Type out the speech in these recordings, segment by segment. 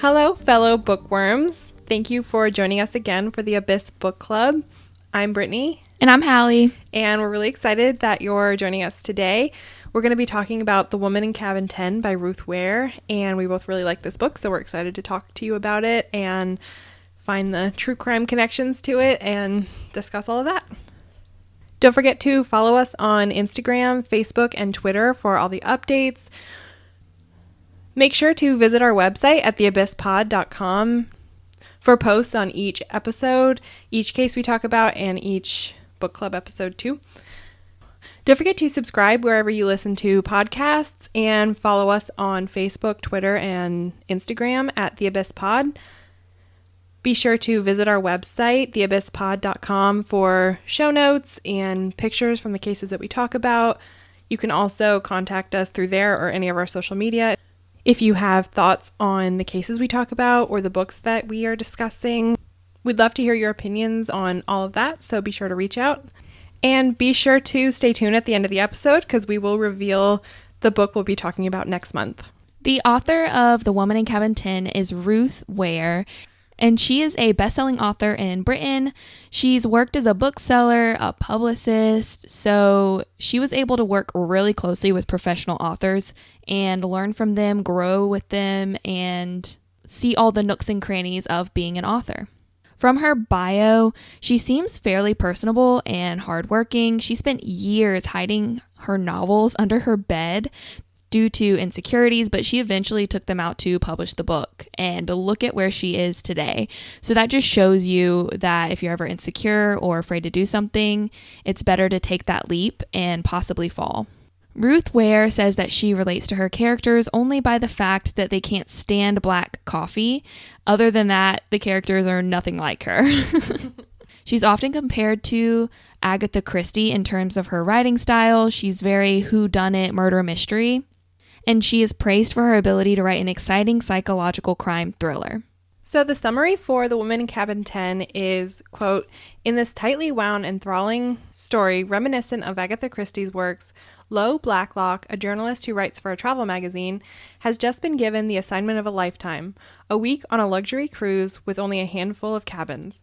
Hello, fellow bookworms. Thank you for joining us again for the Abyss Book Club. I'm Brittany. And I'm Hallie. And we're really excited that you're joining us today. We're going to be talking about The Woman in Cabin 10 by Ruth Ware. And we both really like this book, so we're excited to talk to you about it and find the true crime connections to it and discuss all of that. Don't forget to follow us on Instagram, Facebook, and Twitter for all the updates. Make sure to visit our website at theabysspod.com for posts on each episode, each case we talk about, and each book club episode too. Don't forget to subscribe wherever you listen to podcasts and follow us on Facebook, Twitter, and Instagram at theabysspod. Be sure to visit our website, theabysspod.com, for show notes and pictures from the cases that we talk about. You can also contact us through there or any of our social media if you have thoughts on the cases we talk about or the books that we are discussing. We'd love to hear your opinions on all of that, so be sure to reach out. And be sure to stay tuned at the end of the episode because we will reveal the book we'll be talking about next month. The author of The Woman in Cabin 10 is Ruth Ware, and she is a best-selling author in Britain. She's worked as a bookseller, a publicist, so she was able to work really closely with professional authors and learn from them, grow with them, and see all the nooks and crannies of being an author. From her bio, she seems fairly personable and hardworking. She spent years hiding her novels under her bed due to insecurities, but she eventually took them out to publish the book, and look at where she is today. So that just shows you that if you're ever insecure or afraid to do something, it's better to take that leap and possibly fall. Ruth Ware says that she relates to her characters only by the fact that they can't stand black coffee. Other than that, the characters are nothing like her. She's often compared to Agatha Christie in terms of her writing style. She's very whodunit murder mystery. And she is praised for her ability to write an exciting psychological crime thriller. So the summary for The Woman in Cabin 10 is, quote, "In this tightly wound, enthralling story reminiscent of Agatha Christie's works, Lo Blacklock, a journalist who writes for a travel magazine, has just been given the assignment of a lifetime, a week on a luxury cruise with only a handful of cabins.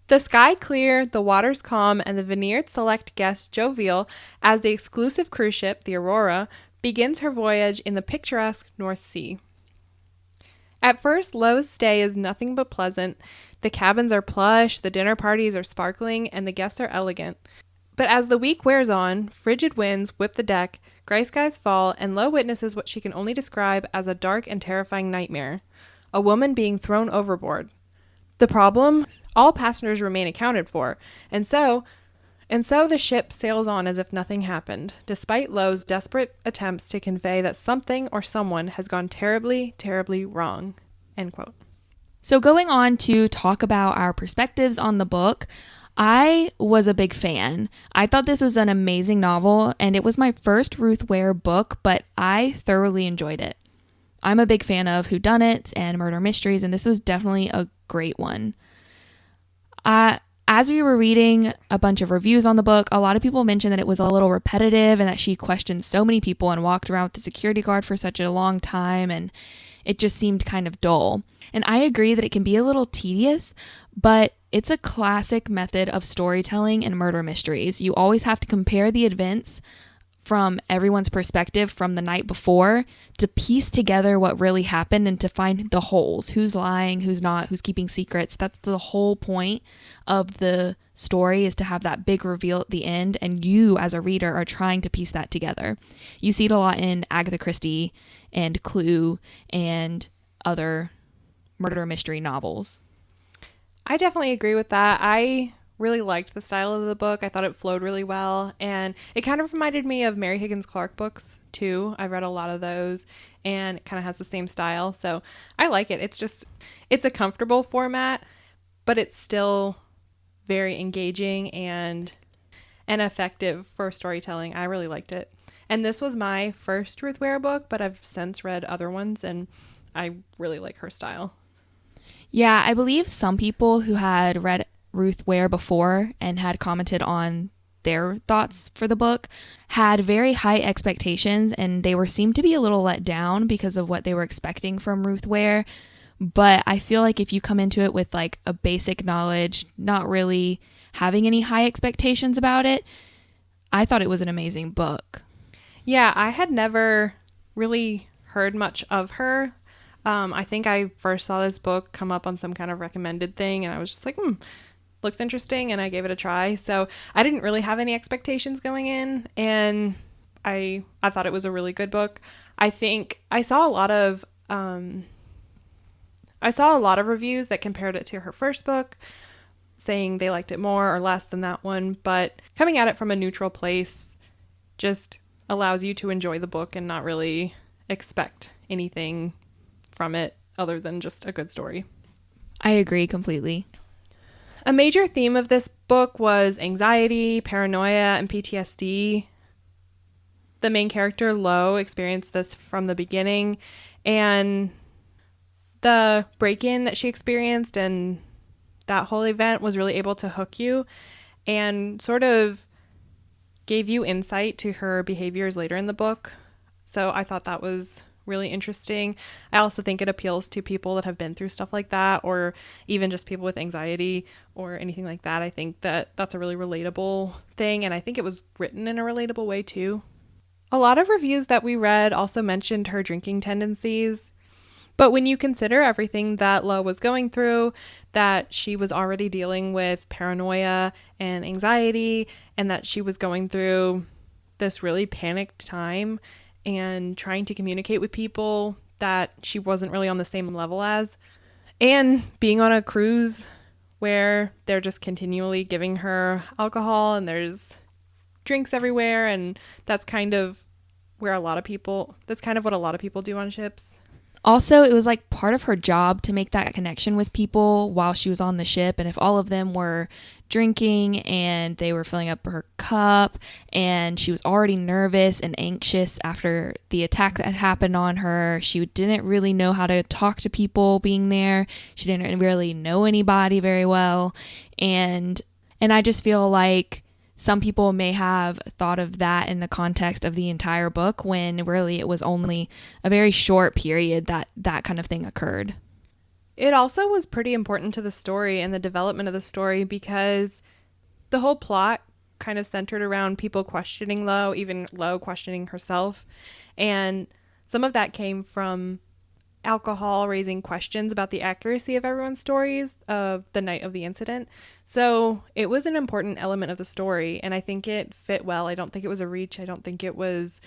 The sky clear, the waters calm, and the veneered select guests jovial as the exclusive cruise ship, the Aurora, begins her voyage in the picturesque North Sea. At first, Lo's stay is nothing but pleasant. The cabins are plush, the dinner parties are sparkling, and the guests are elegant. But as the week wears on, frigid winds whip the deck, gray skies fall, and Lo witnesses what she can only describe as a dark and terrifying nightmare. A woman being thrown overboard. The problem? All passengers remain accounted for, and so the ship sails on as if nothing happened, despite Lo's desperate attempts to convey that something or someone has gone terribly, terribly wrong." End quote. So going on to talk about our perspectives on the book, I was a big fan. I thought this was an amazing novel, and it was my first Ruth Ware book, but I thoroughly enjoyed it. I'm a big fan of whodunits and murder mysteries, and this was definitely a great one. As we were reading a bunch of reviews on the book, a lot of people mentioned that it was a little repetitive and that she questioned so many people and walked around with the security guard for such a long time, and it just seemed kind of dull. And I agree that it can be a little tedious, but it's a classic method of storytelling in murder mysteries. You always have to compare the events from everyone's perspective from the night before to piece together what really happened and to find the holes. Who's lying, who's not, who's keeping secrets. That's the whole point of the story, is to have that big reveal at the end, and you as a reader are trying to piece that together. You see it a lot in Agatha Christie and Clue and other murder mystery novels. I definitely agree with that. I really liked the style of the book. I thought it flowed really well, and it kind of reminded me of Mary Higgins Clark books too. I've read a lot of those, and it kind of has the same style, so I like it. It's a comfortable format, but it's still very engaging and effective for storytelling. I really liked it, and this was my first Ruth Ware book, but I've since read other ones, and I really like her style. Yeah, I believe some people who had read Ruth Ware before and had commented on their thoughts for the book had very high expectations, and they seemed to be a little let down because of what they were expecting from Ruth Ware. But I feel like if you come into it with like a basic knowledge, not really having any high expectations about it, I thought it was an amazing book. Yeah, I had never really heard much of her. I think I first saw this book come up on some kind of recommended thing, and I was just like, looks interesting, and I gave it a try. So I didn't really have any expectations going in, and I thought it was a really good book. I think I saw a lot of reviews that compared it to her first book, saying they liked it more or less than that one, but coming at it from a neutral place just allows you to enjoy the book and not really expect anything from it other than just a good story. I agree completely. A major theme of this book was anxiety, paranoia, and PTSD. The main character, Lo, experienced this from the beginning, and the break-in that she experienced and that whole event was really able to hook you and sort of gave you insight to her behaviors later in the book. So I thought that was really interesting. I also think it appeals to people that have been through stuff like that, or even just people with anxiety or anything like that. I think that that's a really relatable thing, and I think it was written in a relatable way too. A lot of reviews that we read also mentioned her drinking tendencies. But when you consider everything that Lo was going through, that she was already dealing with paranoia and anxiety, and that she was going through this really panicked time and trying to communicate with people that she wasn't really on the same level as, and being on a cruise where they're just continually giving her alcohol and there's drinks everywhere, and that's kind of what a lot of people do on ships. Also, it was like part of her job to make that connection with people while she was on the ship. And if all of them were drinking and they were filling up her cup and she was already nervous and anxious after the attack that had happened on her, she didn't really know how to talk to people being there. She didn't really know anybody very well. And I just feel like some people may have thought of that in the context of the entire book, when really it was only a very short period that kind of thing occurred. It also was pretty important to the story and the development of the story, because the whole plot kind of centered around people questioning Lo, even Lo questioning herself. And some of that came from alcohol raising questions about the accuracy of everyone's stories of the night of the incident. So it was an important element of the story, and I think it fit well. I don't think it was a reach. I don't think it was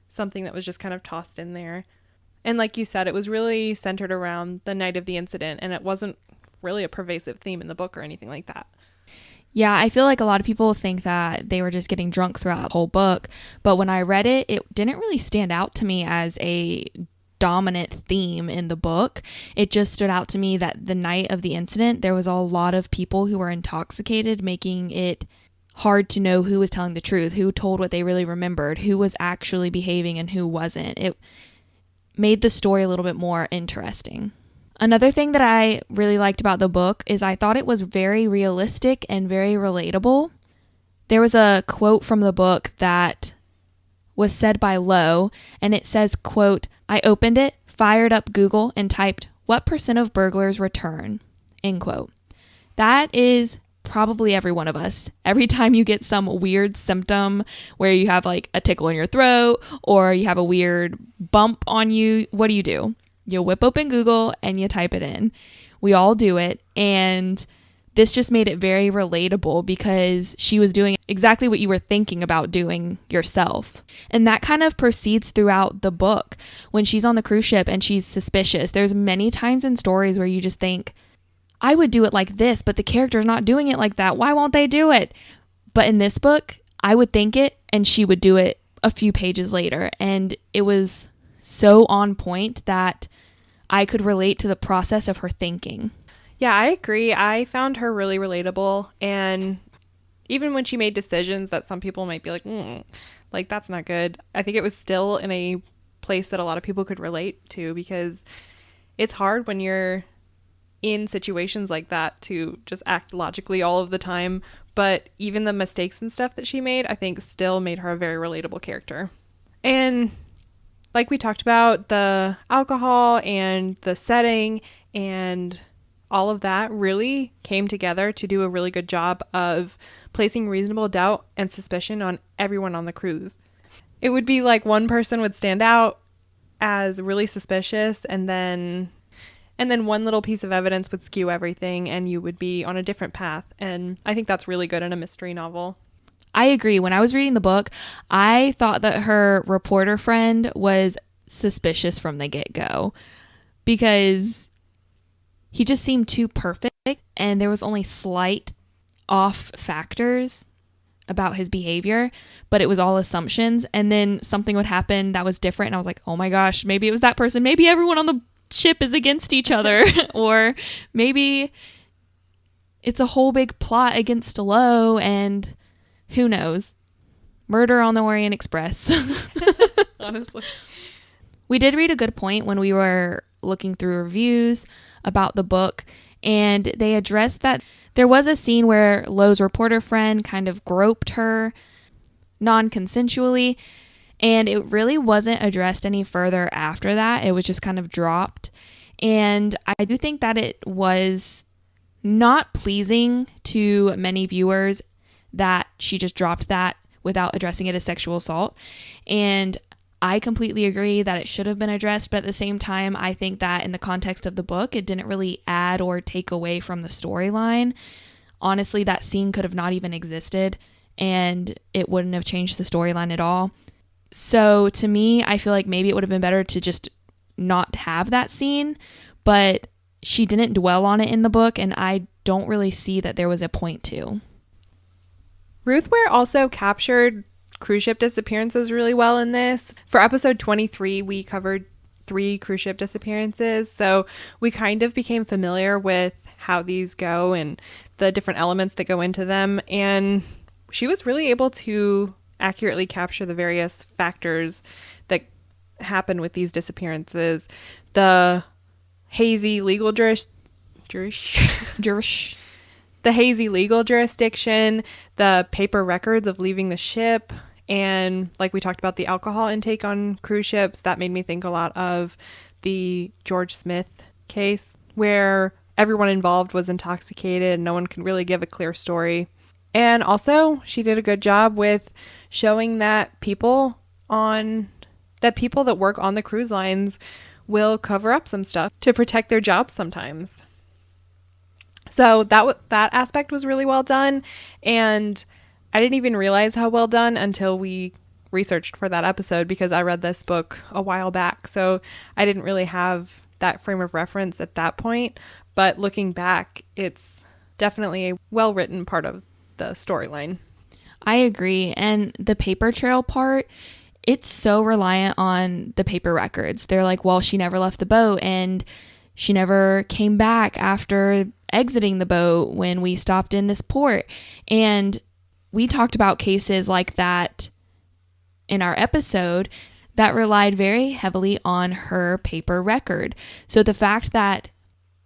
something that was just kind of tossed in there. And like you said, it was really centered around the night of the incident, and it wasn't really a pervasive theme in the book or anything like that. Yeah, I feel like a lot of people think that they were just getting drunk throughout the whole book, but when I read it, it didn't really stand out to me as a dominant theme in the book. It just stood out to me that the night of the incident, there was a lot of people who were intoxicated, making it hard to know who was telling the truth, who told what they really remembered, who was actually behaving and who wasn't. It made the story a little bit more interesting. Another thing that I really liked about the book is I thought it was very realistic and very relatable. There was a quote from the book that was said by Lo, and it says, quote, "I opened it, fired up Google, and typed, 'What % of burglars return?' End quote." That is probably every one of us. Every time you get some weird symptom where you have like a tickle in your throat or you have a weird bump on you, what do? You'll whip open Google and you type it in. We all do it, and this just made it very relatable because she was doing exactly what you were thinking about doing yourself. And that kind of proceeds throughout the book. When she's on the cruise ship and she's suspicious, there's many times in stories where you just think, I would do it like this, but the character's not doing it like that. Why won't they do it? But in this book, I would think it and she would do it a few pages later. And it was so on point that I could relate to the process of her thinking. Yeah, I agree. I found her really relatable, and even when she made decisions that some people might be like that's not good, I think it was still in a place that a lot of people could relate to, because it's hard when you're in situations like that to just act logically all of the time. But even the mistakes and stuff that she made, I think still made her a very relatable character. And like we talked about, the alcohol and the setting and all of that really came together to do a really good job of placing reasonable doubt and suspicion on everyone on the cruise. It would be like one person would stand out as really suspicious, and then one little piece of evidence would skew everything and you would be on a different path. And I think that's really good in a mystery novel. I agree. When I was reading the book, I thought that her reporter friend was suspicious from the get-go because he just seemed too perfect and there was only slight off factors about his behavior, but it was all assumptions. And then something would happen that was different and I was like, oh my gosh, maybe it was that person. Maybe everyone on the ship is against each other. Or maybe it's a whole big plot against Lowe and who knows? Murder on the Orient Express. Honestly. We did read a good point when we were looking through reviews about the book, and they addressed that there was a scene where Lowe's reporter friend kind of groped her non-consensually, and it really wasn't addressed any further after that. It was just kind of dropped. And I do think that it was not pleasing to many viewers that she just dropped that without addressing it as sexual assault. And I completely agree that it should have been addressed, but at the same time, I think that in the context of the book, it didn't really add or take away from the storyline. Honestly, that scene could have not even existed, and it wouldn't have changed the storyline at all. So to me, I feel like maybe it would have been better to just not have that scene, but she didn't dwell on it in the book, and I don't really see that there was a point to. Ruth Ware also captured cruise ship disappearances really well in this. For episode 23, we covered 3 cruise ship disappearances, so we kind of became familiar with how these go and the different elements that go into them, and she was really able to accurately capture the various factors that happen with these disappearances. The hazy legal the hazy legal jurisdiction, the paper records of leaving the ship, and like we talked about the alcohol intake on cruise ships. That made me think a lot of the George Smith case where everyone involved was intoxicated and no one could really give a clear story. And also she did a good job with showing that people that work on the cruise lines will cover up some stuff to protect their jobs sometimes. So that aspect was really well done, and I didn't even realize how well done until we researched for that episode, because I read this book a while back, so I didn't really have that frame of reference at that point. But looking back, it's definitely a well-written part of the storyline. I agree, and the paper trail part, it's so reliant on the paper records. They're like, well, she never left the boat, and she never came back after exiting the boat when we stopped in this port. And we talked about cases like that in our episode that relied very heavily on her paper record. So the fact that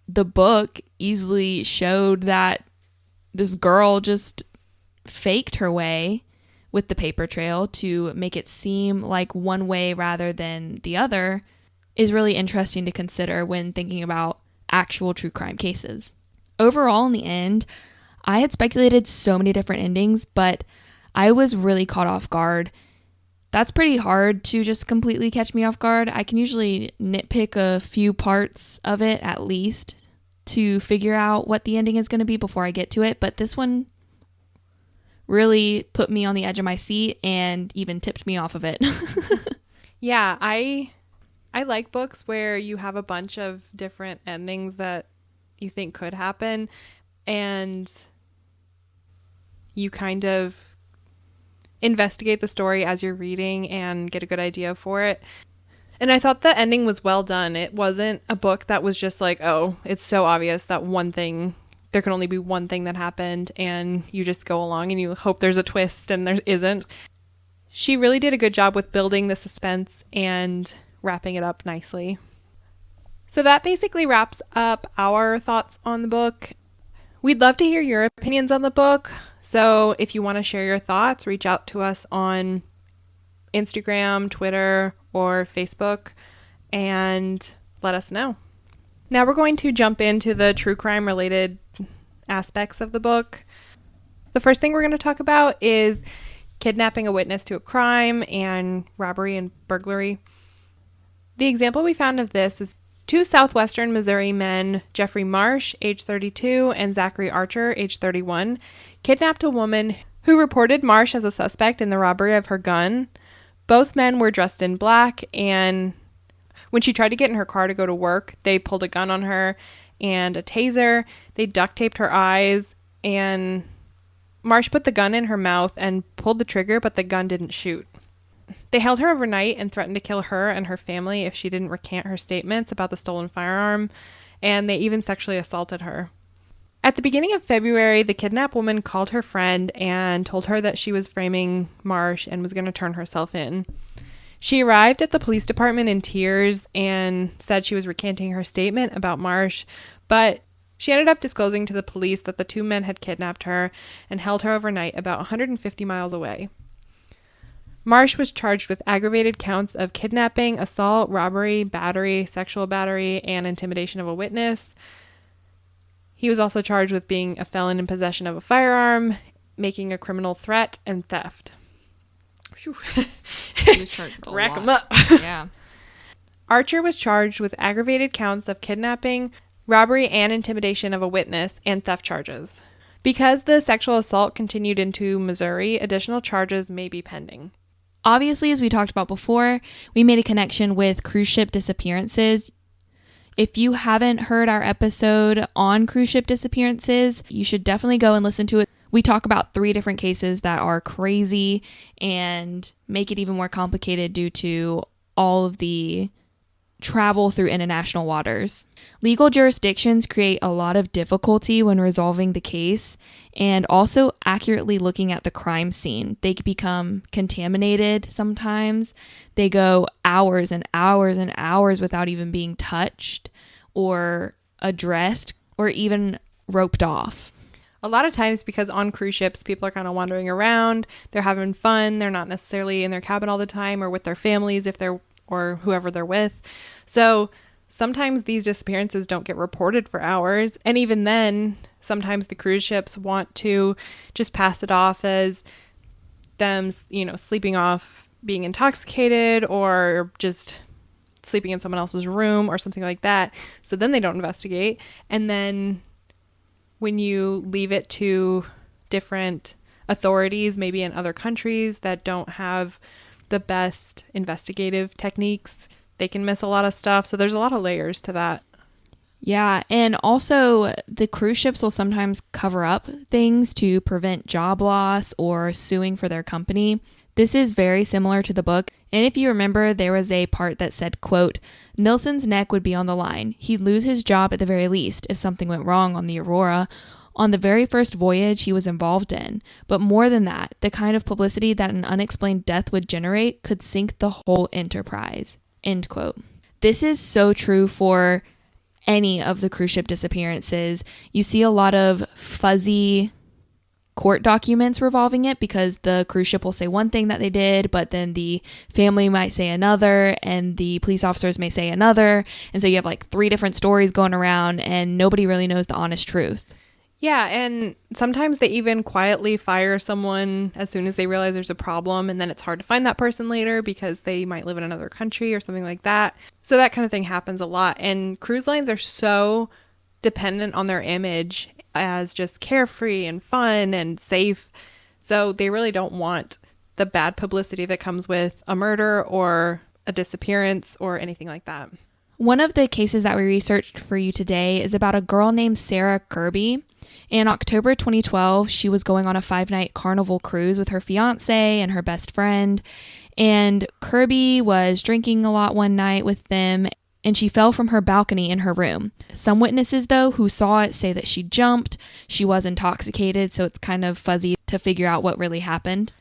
the book easily showed that this girl just faked her way with the paper trail to make it seem like one way rather than the other is really interesting to consider when thinking about actual true crime cases. Overall, in the end, I had speculated so many different endings, but I was really caught off guard. That's pretty hard to just completely catch me off guard. I can usually nitpick a few parts of it at least to figure out what the ending is going to be before I get to it, but this one really put me on the edge of my seat and even tipped me off of it. Yeah, I like books where you have a bunch of different endings that you think could happen, and you kind of investigate the story as you're reading and get a good idea for it. And I thought the ending was well done. It wasn't a book that was just like, oh, it's so obvious that there can only be one thing that happened, and you just go along and you hope there's a twist and there isn't. She really did a good job with building the suspense and wrapping it up nicely. So that basically wraps up our thoughts on the book. We'd love to hear your opinions on the book. So if you want to share your thoughts, reach out to us on Instagram, Twitter, or Facebook, and let us know. Now we're going to jump into the true crime related aspects of the book. The first thing we're going to talk about is kidnapping a witness to a crime and robbery and burglary. The example we found of this is two southwestern Missouri men, Jeffrey Marsh, age 32, and Zachary Archer, age 31, kidnapped a woman who reported Marsh as a suspect in the robbery of her gun. Both men were dressed in black, and when she tried to get in her car to go to work, they pulled a gun on her and a taser. They duct taped her eyes, and Marsh put the gun in her mouth and pulled the trigger, but the gun didn't shoot. They held her overnight and threatened to kill her and her family if she didn't recant her statements about the stolen firearm, and they even sexually assaulted her. At the beginning of February, the kidnapped woman called her friend and told her that she was framing Marsh and was going to turn herself in. She arrived at the police department in tears and said she was recanting her statement about Marsh, but she ended up disclosing to the police that the two men had kidnapped her and held her overnight about 150 miles away. Marsh was charged with aggravated counts of kidnapping, assault, robbery, battery, sexual battery, and intimidation of a witness. He was also charged with being a felon in possession of a firearm, making a criminal threat, and theft. He was charged with a Rack lot. him up. Yeah. Archer was charged with aggravated counts of kidnapping, robbery, and intimidation of a witness, and theft charges. Because the sexual assault continued into Missouri, additional charges may be pending. Obviously, as we talked about before, we made a connection with cruise ship disappearances. If you haven't heard our episode on cruise ship disappearances, you should definitely go and listen to it. We talk about 3 different cases that are crazy and make it even more complicated due to all of the travel through international waters. Legal jurisdictions create a lot of difficulty when resolving the case and also accurately looking at the crime scene. They can become contaminated sometimes. They go hours and hours and hours without even being touched or addressed or even roped off. A lot of times, because on cruise ships, people are kind of wandering around, they're having fun, they're not necessarily in their cabin all the time or with their families or whoever they're with. So sometimes these disappearances don't get reported for hours. And even then, sometimes the cruise ships want to just pass it off as them, sleeping off, being intoxicated, or just sleeping in someone else's room or something like that. So then they don't investigate. And then when you leave it to different authorities, maybe in other countries that don't have the best investigative techniques, they can miss a lot of stuff. So there's a lot of layers to that. Yeah, and also the cruise ships will sometimes cover up things to prevent job loss or suing for their company. This is very similar to the book. And if you remember, there was a part that said, quote, Nilsson's neck would be on the line. He'd lose his job at the very least if something went wrong on the Aurora, on the very first voyage he was involved in. But more than that, the kind of publicity that an unexplained death would generate could sink the whole enterprise. End quote. This is so true for any of the cruise ship disappearances. You see a lot of fuzzy court documents revolving it because the cruise ship will say one thing that they did, but then the family might say another and the police officers may say another. And so you have like 3 different stories going around and nobody really knows the honest truth. Yeah, and sometimes they even quietly fire someone as soon as they realize there's a problem, and then it's hard to find that person later because they might live in another country or something like that. So that kind of thing happens a lot. And cruise lines are so dependent on their image as just carefree and fun and safe. So they really don't want the bad publicity that comes with a murder or a disappearance or anything like that. One of the cases that we researched for you today is about a girl named Sarah Kirby. In October 2012, she was going on a 5-night Carnival cruise with her fiance and her best friend. And Kirby was drinking a lot one night with them, and she fell from her balcony in her room. Some witnesses, though, who saw it say that she jumped. She was intoxicated, so it's kind of fuzzy to figure out what really happened.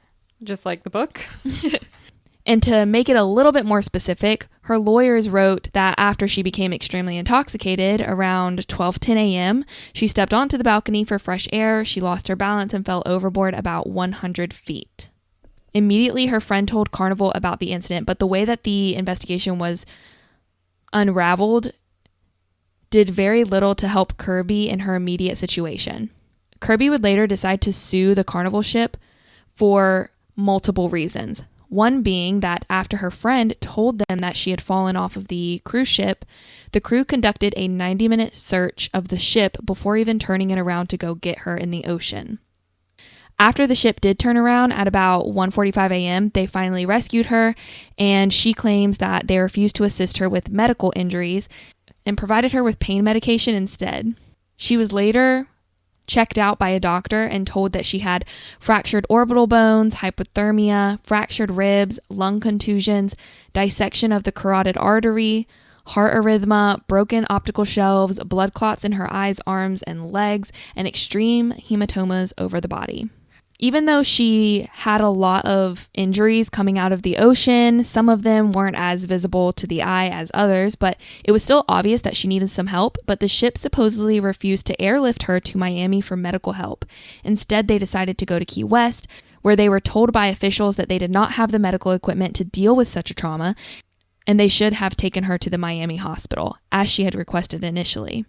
Just like the book. And to make it a little bit more specific, her lawyers wrote that after she became extremely intoxicated, around 12:10 a.m., she stepped onto the balcony for fresh air, she lost her balance and fell overboard about 100 feet. Immediately, her friend told Carnival about the incident, but the way that the investigation was unraveled did very little to help Kirby in her immediate situation. Kirby would later decide to sue the Carnival ship for multiple reasons. One being that after her friend told them that she had fallen off of the cruise ship, the crew conducted a 90-minute search of the ship before even turning it around to go get her in the ocean. After the ship did turn around at about 1:45 a.m., they finally rescued her, and she claims that they refused to assist her with medical injuries and provided her with pain medication instead. She was later checked out by a doctor and told that she had fractured orbital bones, hypothermia, fractured ribs, lung contusions, dissection of the carotid artery, heart arrhythmia, broken optical shelves, blood clots in her eyes, arms, and legs, and extreme hematomas over the body. Even though she had a lot of injuries coming out of the ocean, some of them weren't as visible to the eye as others, but it was still obvious that she needed some help, but the ship supposedly refused to airlift her to Miami for medical help. Instead, they decided to go to Key West, where they were told by officials that they did not have the medical equipment to deal with such a trauma, and they should have taken her to the Miami hospital, as she had requested initially.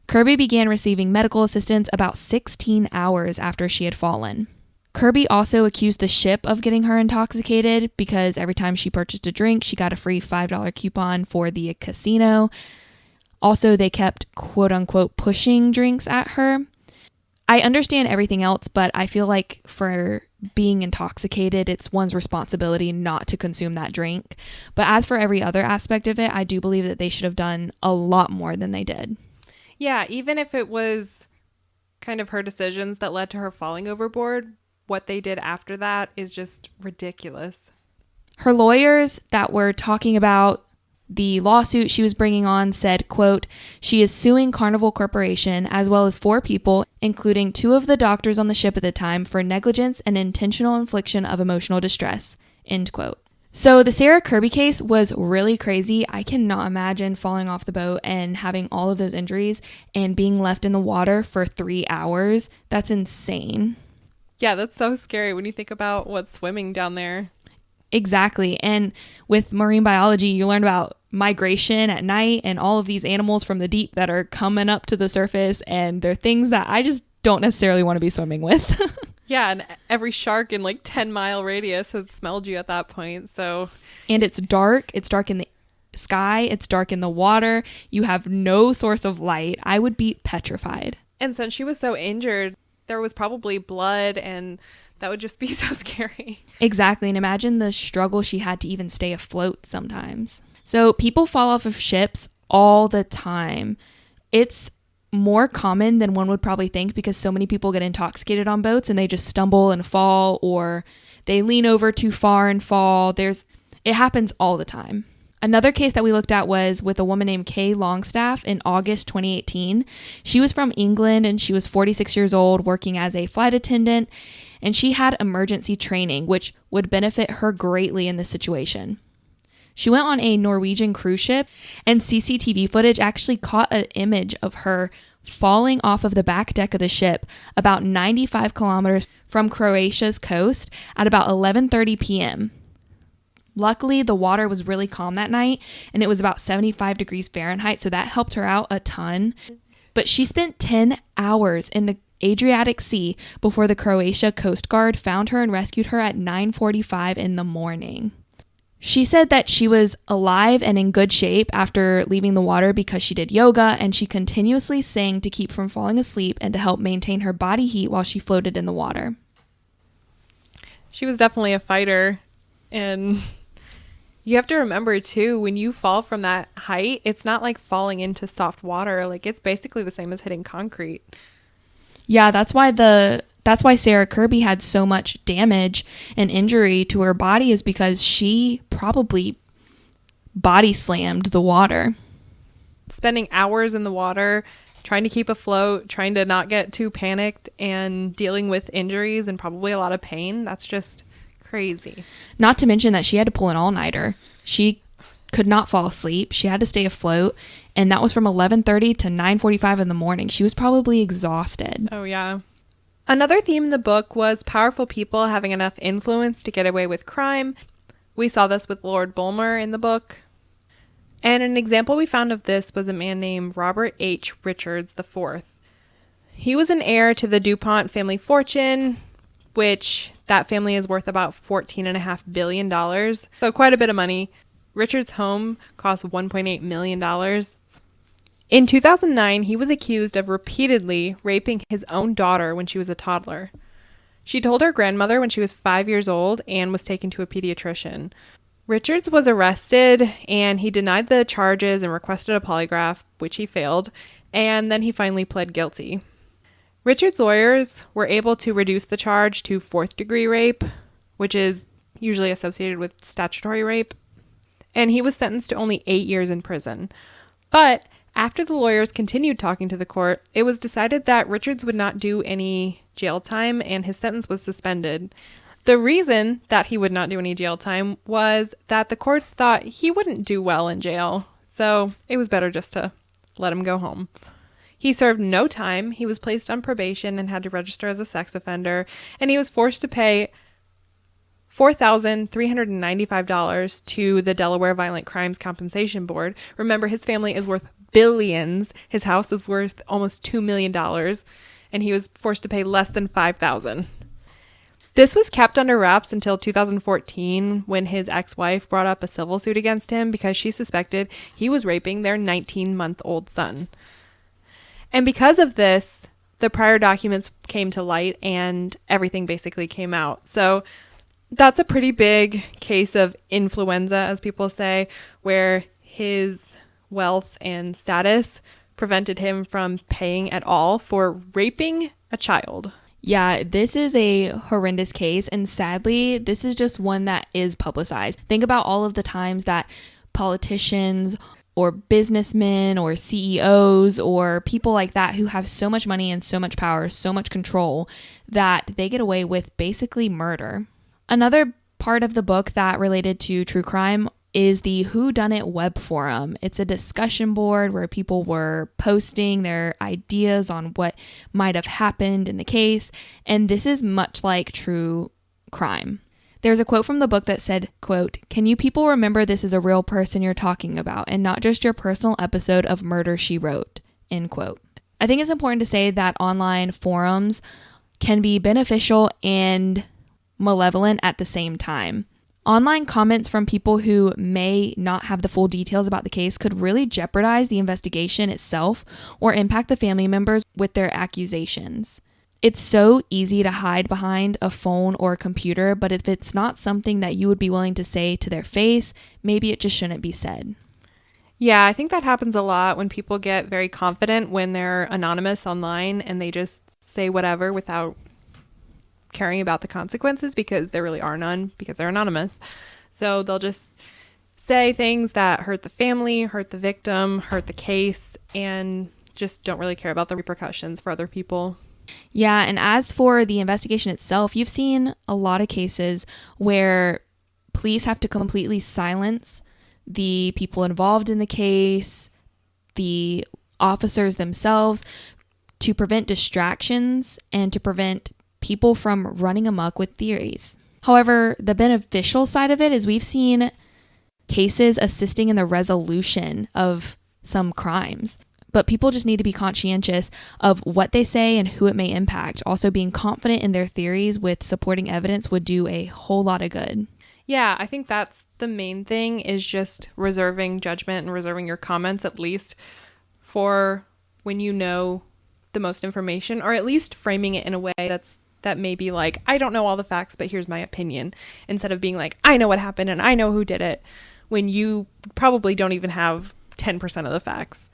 Kirby began receiving medical assistance about 16 hours after she had fallen. Kirby also accused the ship of getting her intoxicated because every time she purchased a drink, she got a free $5 coupon for the casino. Also, they kept quote-unquote pushing drinks at her. I understand everything else, but I feel like for being intoxicated, it's one's responsibility not to consume that drink. But as for every other aspect of it, I do believe that they should have done a lot more than they did. Yeah, even if it was kind of her decisions that led to her falling overboard, what they did after that is just ridiculous. Her lawyers that were talking about the lawsuit she was bringing on said, quote, "She is suing Carnival Corporation as well as 4 people, including 2 of the doctors on the ship at the time, for negligence and intentional infliction of emotional distress," end quote. So the Sarah Kirby case was really crazy. I cannot imagine falling off the boat and having all of those injuries and being left in the water for 3 hours. That's insane. Yeah, that's so scary when you think about what's swimming down there. Exactly. And with marine biology, you learn about migration at night and all of these animals from the deep that are coming up to the surface. And they're things that I just don't necessarily want to be swimming with. Yeah, and every shark in like 10-mile radius has smelled you at that point. So, and it's dark. It's dark in the sky. It's dark in the water. You have no source of light. I would be petrified. And since she was so injured, there was probably blood, and that would just be so scary. Exactly. And imagine the struggle she had to even stay afloat sometimes. So people fall off of ships all the time. It's more common than one would probably think because so many people get intoxicated on boats and they just stumble and fall, or they lean over too far and fall. It happens all the time. Another case that we looked at was with a woman named Kay Longstaff in August 2018. She was from England and she was 46 years old, working as a flight attendant, and she had emergency training, which would benefit her greatly in this situation. She went on a Norwegian cruise ship, and CCTV footage actually caught an image of her falling off of the back deck of the ship about 95 kilometers from Croatia's coast at about 11:30 p.m. Luckily, the water was really calm that night, and it was about 75 degrees Fahrenheit, so that helped her out a ton. But she spent 10 hours in the Adriatic Sea before the Croatia Coast Guard found her and rescued her at 9:45 in the morning. She said that she was alive and in good shape after leaving the water because she did yoga, and she continuously sang to keep from falling asleep and to help maintain her body heat while she floated in the water. She was definitely a fighter, and you have to remember too, when you fall from that height, it's not like falling into soft water. Like, it's basically the same as hitting concrete. Yeah, that's why Sarah Kirby had so much damage and injury to her body, is because she probably body slammed the water. Spending hours in the water, trying to keep afloat, trying to not get too panicked, and dealing with injuries and probably a lot of pain. That's just crazy. Not to mention that she had to pull an all-nighter. She could not fall asleep. She had to stay afloat, and that was from 11:30 to 9:45 in the morning. She was probably exhausted. Oh, yeah. Another theme in the book was powerful people having enough influence to get away with crime. We saw this with Lord Bulmer in the book. And an example we found of this was a man named Robert H. Richards IV. He was an heir to the DuPont family fortune, which that family is worth about $14.5 billion. So quite a bit of money. Richards' home cost $1.8 million. In 2009, he was accused of repeatedly raping his own daughter when she was a toddler. She told her grandmother when she was 5 years old and was taken to a pediatrician. Richards was arrested and he denied the charges and requested a polygraph, which he failed, and then he finally pled guilty. Richards' lawyers were able to reduce the charge to fourth-degree rape, which is usually associated with statutory rape, and he was sentenced to only 8 years in prison. But after the lawyers continued talking to the court, it was decided that Richards would not do any jail time and his sentence was suspended. The reason that he would not do any jail time was that the courts thought he wouldn't do well in jail, so it was better just to let him go home. He served no time, he was placed on probation and had to register as a sex offender, and he was forced to pay $4,395 to the Delaware Violent Crimes Compensation Board. Remember, his family is worth billions. His house is worth almost $2 million, and he was forced to pay less than $5,000. This was kept under wraps until 2014 when his ex-wife brought up a civil suit against him because she suspected he was raping their 19-month-old son. And because of this, the prior documents came to light and everything basically came out. So that's a pretty big case of influenza, as people say, where his wealth and status prevented him from paying at all for raping a child. Yeah, this is a horrendous case, and sadly, this is just one that is publicized. Think about all of the times that politicians or businessmen or CEOs or people like that who have so much money and so much power, so much control, that they get away with basically murder. Another part of the book that related to true crime is the Whodunit web forum. It's a discussion board where people were posting their ideas on what might have happened in the case, and this is much like true crime. There's a quote from the book that said, quote, "Can you people remember this is a real person you're talking about and not just your personal episode of Murder, She Wrote," end quote. I think it's important to say that online forums can be beneficial and malevolent at the same time. Online comments from people who may not have the full details about the case could really jeopardize the investigation itself or impact the family members with their accusations. It's so easy to hide behind a phone or a computer, but if it's not something that you would be willing to say to their face, maybe it just shouldn't be said. Yeah, I think that happens a lot when people get very confident when they're anonymous online and they just say whatever without caring about the consequences because there really are none because they're anonymous. So they'll just say things that hurt the family, hurt the victim, hurt the case, and just don't really care about the repercussions for other people. Yeah, and as for the investigation itself, you've seen a lot of cases where police have to completely silence the people involved in the case, the officers themselves, to prevent distractions and to prevent people from running amok with theories. However, the beneficial side of it is we've seen cases assisting in the resolution of some crimes. But people just need to be conscientious of what they say and who it may impact. Also, being confident in their theories with supporting evidence would do a whole lot of good. Yeah, I think that's the main thing, is just reserving judgment and reserving your comments at least for when you know the most information, or at least framing it in a way that may be like, I don't know all the facts, but here's my opinion, instead of being like, I know what happened and I know who did it, when you probably don't even have 10% of the facts.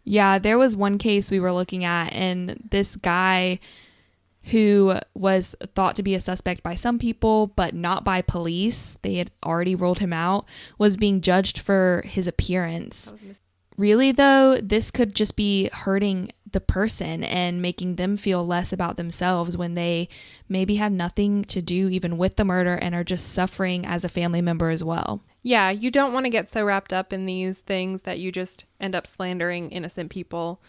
Yeah, there was one case we were looking at, and this guy who was thought to be a suspect by some people, but not by police, they had already ruled him out, was being judged for his appearance. Really, though, this could just be hurting the person and making them feel less about themselves when they maybe had nothing to do even with the murder and are just suffering as a family member as well. Yeah, you don't want to get so wrapped up in these things that you just end up slandering innocent people.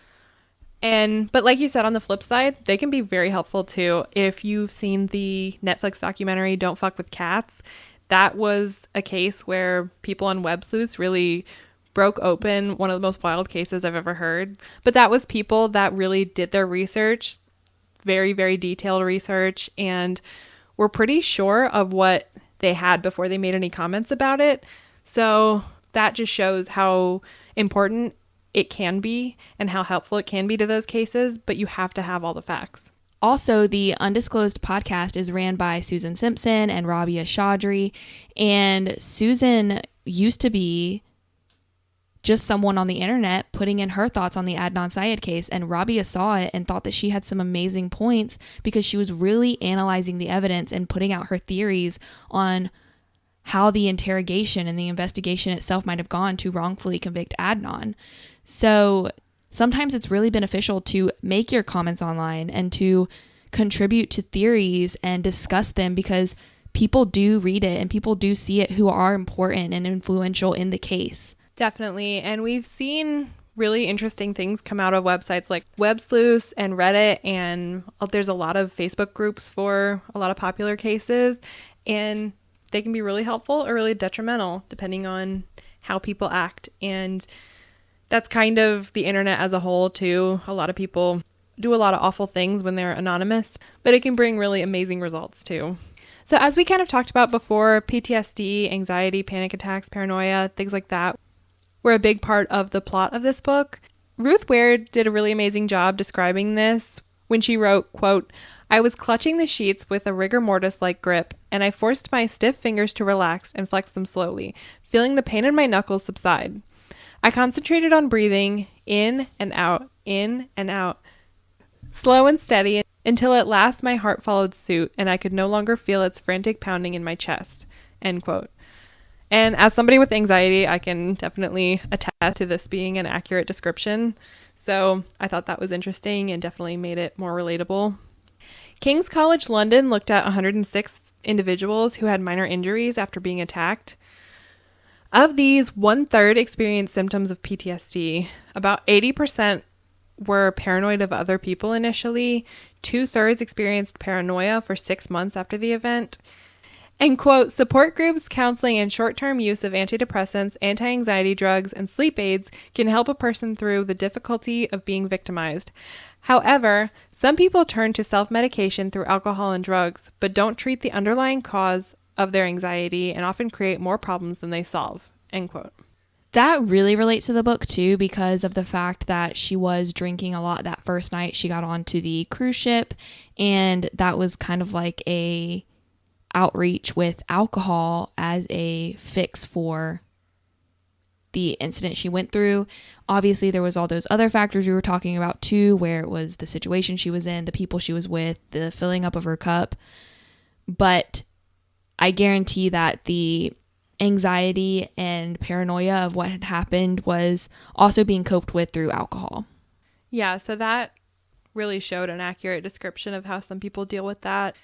But like you said, on the flip side, they can be very helpful too. If you've seen the Netflix documentary Don't Fuck with Cats, that was a case where people on Web Sleuths really broke open one of the most wild cases I've ever heard. But that was people that really did their research, very, very detailed research, and were pretty sure of what they had before they made any comments about it. So that just shows how important it can be and how helpful it can be to those cases, but you have to have all the facts. Also, the Undisclosed podcast is ran by Susan Simpson and Rabia Chaudhry, and Susan used to be just someone on the internet putting in her thoughts on the Adnan Syed case, and Rabia saw it and thought that she had some amazing points because she was really analyzing the evidence and putting out her theories on how the interrogation and the investigation itself might have gone to wrongfully convict Adnan. So sometimes it's really beneficial to make your comments online and to contribute to theories and discuss them, because people do read it and people do see it who are important and influential in the case. Definitely. And we've seen really interesting things come out of websites like Web Sleuths and Reddit, and there's a lot of Facebook groups for a lot of popular cases, and they can be really helpful or really detrimental depending on how people act. And that's kind of the internet as a whole too. A lot of people do a lot of awful things when they're anonymous, but it can bring really amazing results too. So as we kind of talked about before, PTSD, anxiety, panic attacks, paranoia, things like that were a big part of the plot of this book. Ruth Ware did a really amazing job describing this when she wrote, quote, "I was clutching the sheets with a rigor mortis-like grip, and I forced my stiff fingers to relax and flex them slowly, feeling the pain in my knuckles subside. I concentrated on breathing in and out, slow and steady, until at last my heart followed suit and I could no longer feel its frantic pounding in my chest." End quote. And as somebody with anxiety, I can definitely attest to this being an accurate description. So I thought that was interesting and definitely made it more relatable. King's College London looked at 106 individuals who had minor injuries after being attacked. Of these, 1/3 experienced symptoms of PTSD. About 80% were paranoid of other people initially. 2/3 experienced paranoia for 6 months after the event. And quote, "Support groups, counseling, and short-term use of antidepressants, anti-anxiety drugs, and sleep aids can help a person through the difficulty of being victimized. However, some people turn to self-medication through alcohol and drugs, but don't treat the underlying cause of their anxiety and often create more problems than they solve." End quote. That really relates to the book too, because of the fact that she was drinking a lot that first night she got onto the cruise ship, and that was kind of like a outreach with alcohol as a fix for the incident she went through. Obviously, there was all those other factors we were talking about too, where it was the situation she was in, the people she was with, the filling up of her cup. But I guarantee that the anxiety and paranoia of what had happened was also being coped with through alcohol. Yeah, so that really showed an accurate description of how some people deal with that.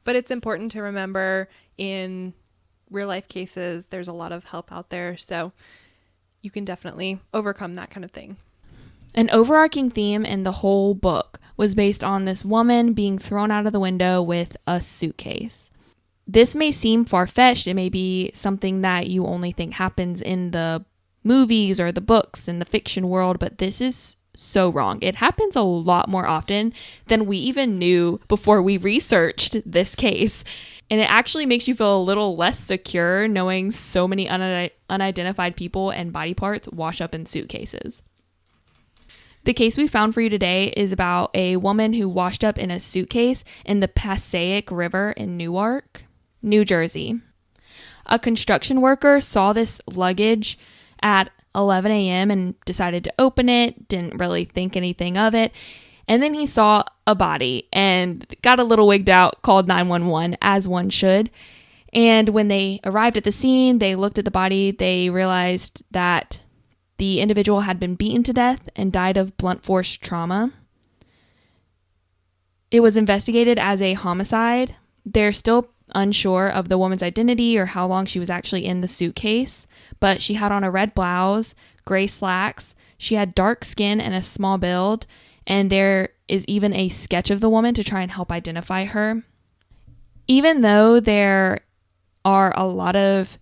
But it's important to remember in real life cases, there's a lot of help out there. So you can definitely overcome that kind of thing. An overarching theme in the whole book was based on this woman being thrown out of the window with a suitcase. This may seem far-fetched. It may be something that you only think happens in the movies or the books in the fiction world, but this is so wrong. It happens a lot more often than we even knew before we researched this case. And it actually makes you feel a little less secure knowing so many unidentified people and body parts wash up in suitcases. The case we found for you today is about a woman who washed up in a suitcase in the Passaic River in Newark, New Jersey. A construction worker saw this luggage at 11 a.m. and decided to open it, didn't really think anything of it. And then he saw a body and got a little wigged out, called 911, as one should. And when they arrived at the scene, they looked at the body, they realized that the individual had been beaten to death and died of blunt force trauma. It was investigated as a homicide. They're still unsure of the woman's identity or how long she was actually in the suitcase, but she had on a red blouse, gray slacks, she had dark skin and a small build, and there is even a sketch of the woman to try and help identify her. Even though there are a lot of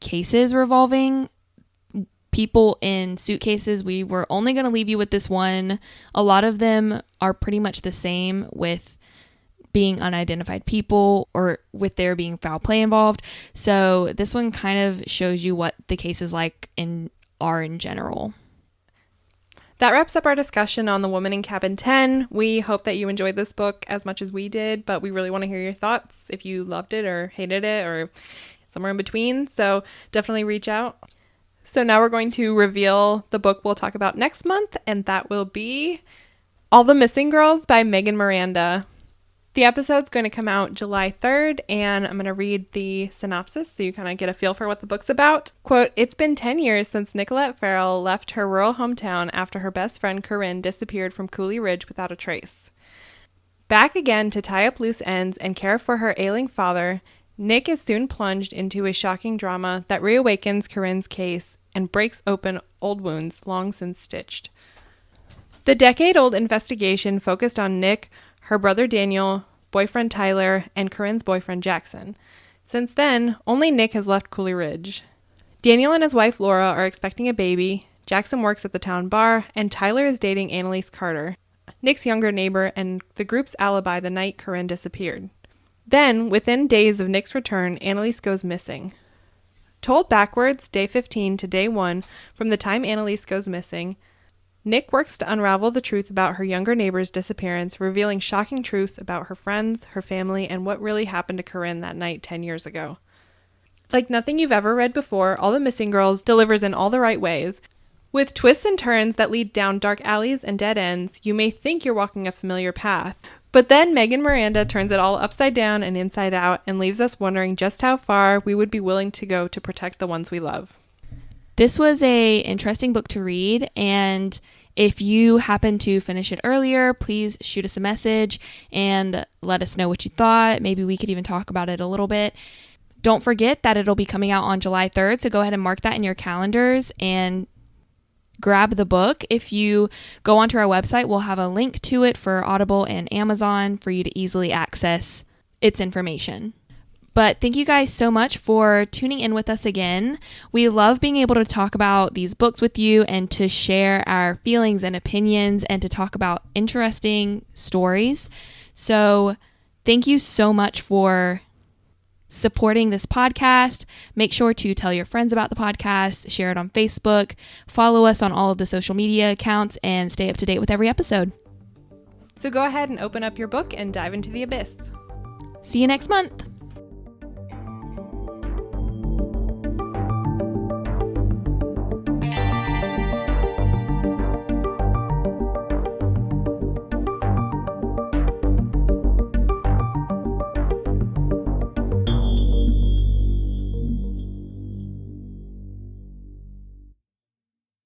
cases revolving people in suitcases, we were only going to leave you with this one. A lot of them are pretty much the same, with being unidentified people or with there being foul play involved. So this one kind of shows you what the cases are in general. That wraps up our discussion on The Woman in Cabin 10. We hope that you enjoyed this book as much as we did, but we really want to hear your thoughts if you loved it or hated it or somewhere in between. So definitely reach out. So now we're going to reveal the book we'll talk about next month, and that will be All the Missing Girls by Megan Miranda. The episode's going to come out July 3rd, and I'm going to read the synopsis so you kind of get a feel for what the book's about. Quote, "It's been 10 years since Nicolette Farrell left her rural hometown after her best friend Corinne disappeared from Cooley Ridge without a trace. Back again to tie up loose ends and care for her ailing father, Nick is soon plunged into a shocking drama that reawakens Corinne's case and breaks open old wounds long since stitched. The decade-old investigation focused on Nick, her brother Daniel, boyfriend Tyler, and Corinne's boyfriend Jackson. Since then, only Nick has left Cooley Ridge. Daniel and his wife Laura are expecting a baby, Jackson works at the town bar, and Tyler is dating Annalise Carter, Nick's younger neighbor and the group's alibi the night Corinne disappeared. Then, within days of Nick's return, Annalise goes missing. Told backwards, day 15 to day 1, from the time Annalise goes missing, Nick works to unravel the truth about her younger neighbor's disappearance, revealing shocking truths about her friends, her family, and what really happened to Corinne that night 10 years ago. Like nothing you've ever read before, All the Missing Girls delivers in all the right ways. With twists and turns that lead down dark alleys and dead ends, you may think you're walking a familiar path. But then Megan Miranda turns it all upside down and inside out and leaves us wondering just how far we would be willing to go to protect the ones we love." This was a interesting book to read, and if you happen to finish it earlier, please shoot us a message and let us know what you thought. Maybe we could even talk about it a little bit. Don't forget that it'll be coming out on July 3rd, so go ahead and mark that in your calendars and grab the book. If you go onto our website, we'll have a link to it for Audible and Amazon for you to easily access its information. But thank you guys so much for tuning in with us again. We love being able to talk about these books with you and to share our feelings and opinions and to talk about interesting stories. So thank you so much for supporting this podcast. Make sure to tell your friends about the podcast, share it on Facebook, follow us on all of the social media accounts, and stay up to date with every episode. So go ahead and open up your book and dive into the abyss. See you next month.